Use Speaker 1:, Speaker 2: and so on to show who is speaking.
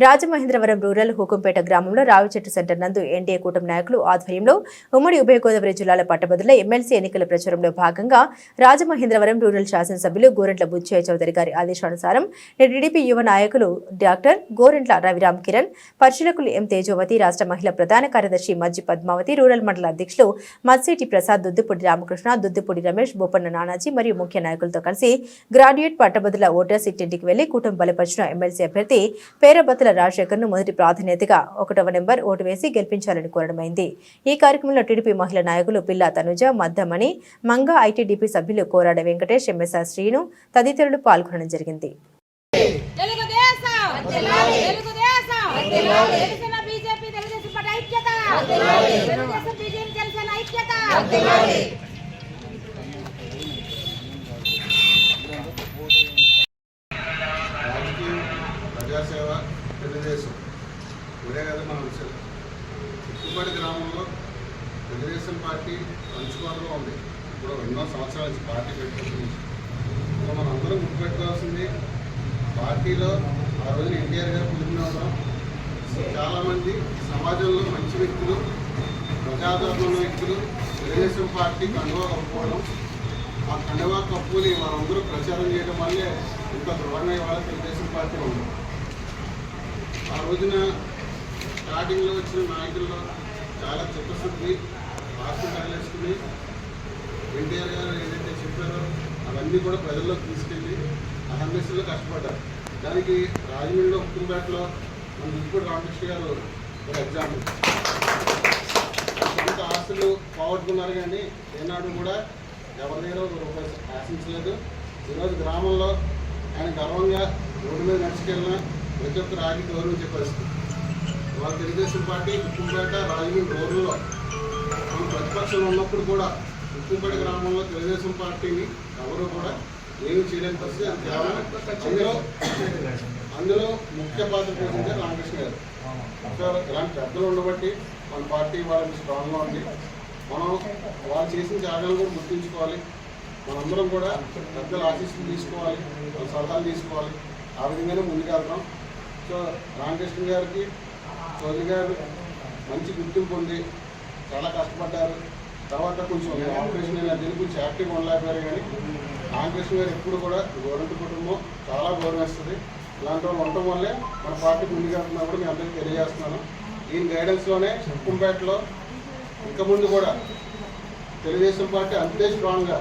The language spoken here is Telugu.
Speaker 1: రాజమహేంద్రవరం రూరల్ హుకుంపేట గ్రామంలో రావిచెట్టు సెంటర్ నందు ఎన్డీఏ కూటమి నాయకులు ఆధ్వర్యంలో ఉమ్మడి ఉభయ గోదావరి జిల్లాల పట్టభద్రుల ఎమ్మెల్సీ ఎన్నికల ప్రచారంలో భాగంగా రాజమహేంద్రవరం రూరల్ శాసనసభ్యులు గోరెంట్ల బుచ్చయ్య చౌదరి గారి ఆదేశానుసారం టీడీపీ యువ నాయకులు డాక్టర్ గోరెంట్ల రవిరామ్ కిరణ్, పరిశీలకులు ఎం తేజోవతి, రాష్ట్ర మహిళా ప్రధాన కార్యదర్శి మజ్జి పద్మావతి, రూరల్ మండల అధ్యక్షులు మత్సేటి ప్రసాద్, దుద్దిపూడి రామకృష్ణ, దుద్దిపూడి రమేష్, బొప్పన్న నానాజీ మరియు ముఖ్య నాయకులతో కలిసి గ్రాడ్యుయేట్ పట్టభద్రుల ఓటర్స్ ఇంటింటికి వెళ్లి కూటమి బలపరిచిన ఎమ్మెల్సీ అభ్యర్థి పేరబత్తుల రాజశేఖర్ ను మొదటి ప్రాధాన్యతగా 1వ నెంబర్ ఓటు వేసి గెలిపించాలని కోరడమైంది. ఈ కార్యక్రమంలో టీడీపీ మహిళా నాయకులు పిల్లా తనుజ, మద్దమణి, మంగ, ఐటీడీపీ సభ్యులు కోరాడ వెంకటేష్, ఎంఎస్ఆర్ శ్రీను తదితరులు పాల్గొనడం జరిగింది.
Speaker 2: ప్రజాసేవ తెలుగుదేశం ఇదే కదా మన విషయం. ఉక్కుపడి గ్రామంలో తెలుగుదేశం పార్టీ పంచుకోవడంలో ఉంది. ఇప్పుడు ఎన్నో సంవత్సరాల నుంచి పార్టీ పెట్టుకుంటుంది. సో మనందరం గుర్తుపెట్టుకోవాల్సింది, పార్టీలో ఆ రోజున ఎన్టీఆర్ గారు పిలుపునివ్వడం, చాలామంది సమాజంలో మంచి వ్యక్తులు, ప్రజాదరణ ఉన్న వ్యక్తులు తెలుగుదేశం పార్టీ కండువా కప్పుకోవడం, ఆ కండువా కప్పుని వాళ్ళందరూ ప్రచారం చేయడం వల్లే ఇంత దృఢంగా ఇవాళ తెలుగుదేశం పార్టీ ఉంది. ఆ రోజున స్టార్టింగ్లో వచ్చిన నాయకుల్లో చాలా చిత్తశుద్ధి, పార్టీ తగిలేసుకుని ఎన్టీఆర్ గారు ఏదైతే చెప్పారో అవన్నీ కూడా ప్రజల్లోకి తీసుకెళ్ళి అహర్నిశల్లో కష్టపడ్డారు. దానికి రాజమండ్రిలో హుకుంపేటలో మన దుద్దిపూడి రామకృష్ణ గారు ఒక ఎగ్జాంపుల్. సొంత ఆస్తులు పోగొట్టుకున్నారు కానీ ఏనాడు కూడా ఎవరి దగ్గర రూపాయి ఆశించలేదు. ఈరోజు గ్రామంలో ఆయన గర్వంగా రోడ్డు మీద నడుచుకెళ్ళిన ప్రతి ఒక్కరు ఆగి గౌరవించే పరిస్థితి. వాళ్ళ తెలుగుదేశం పార్టీ హుకుంపేట, రాజమండ్రి రోడ్లలో మనం ప్రతిపక్షంలో ఉన్నప్పుడు కూడా హుకుంపేట గ్రామంలో తెలుగుదేశం పార్టీని ఎవరు కూడా ఏమీ చేయలేని పరిస్థితి. అది కేవలం అందులో ముఖ్య పాత్ర పోషించారు రామకృష్ణ గారు. సో ఇలాంటి పెద్దలు ఉండబట్టి మన పార్టీ వాళ్ళకి స్ట్రాంగ్గా ఉంది. మనం వాళ్ళు చేసిన త్యాగాలను కూడా గుర్తుంచుకోవాలి. మనందరం కూడా పెద్దల ఆశీస్సులు తీసుకోవాలి, వాళ్ళ సలహాలు తీసుకోవాలి. ఆ విధంగానే ముందుకెళ్తాం. సో రామకృష్ణ గారికి చౌదరి గారు మంచి గుర్తింపు ఉంది, చాలా కష్టపడ్డారు. తర్వాత కొంచెం ఆపరేషన్ అయినా దీని కొంచెం యాక్టివ్గా ఉండలేకపోయారు. కానీ రామకృష్ణ గారు ఎప్పుడు కూడా గవర్నమెంట్ కుటుంబం చాలా గౌరవిస్తుంది. ఇలాంటి వాళ్ళు ఉండటం వల్లే మన పార్టీ ముందుకెళ్తున్నా కూడా మీ అందరికీ తెలియజేస్తున్నాను. ఈయన గైడెన్స్లోనే హుకుంపేటలో ఇంకా ముందు కూడా తెలుగుదేశం పార్టీ అంతే స్ట్రాంగ్గా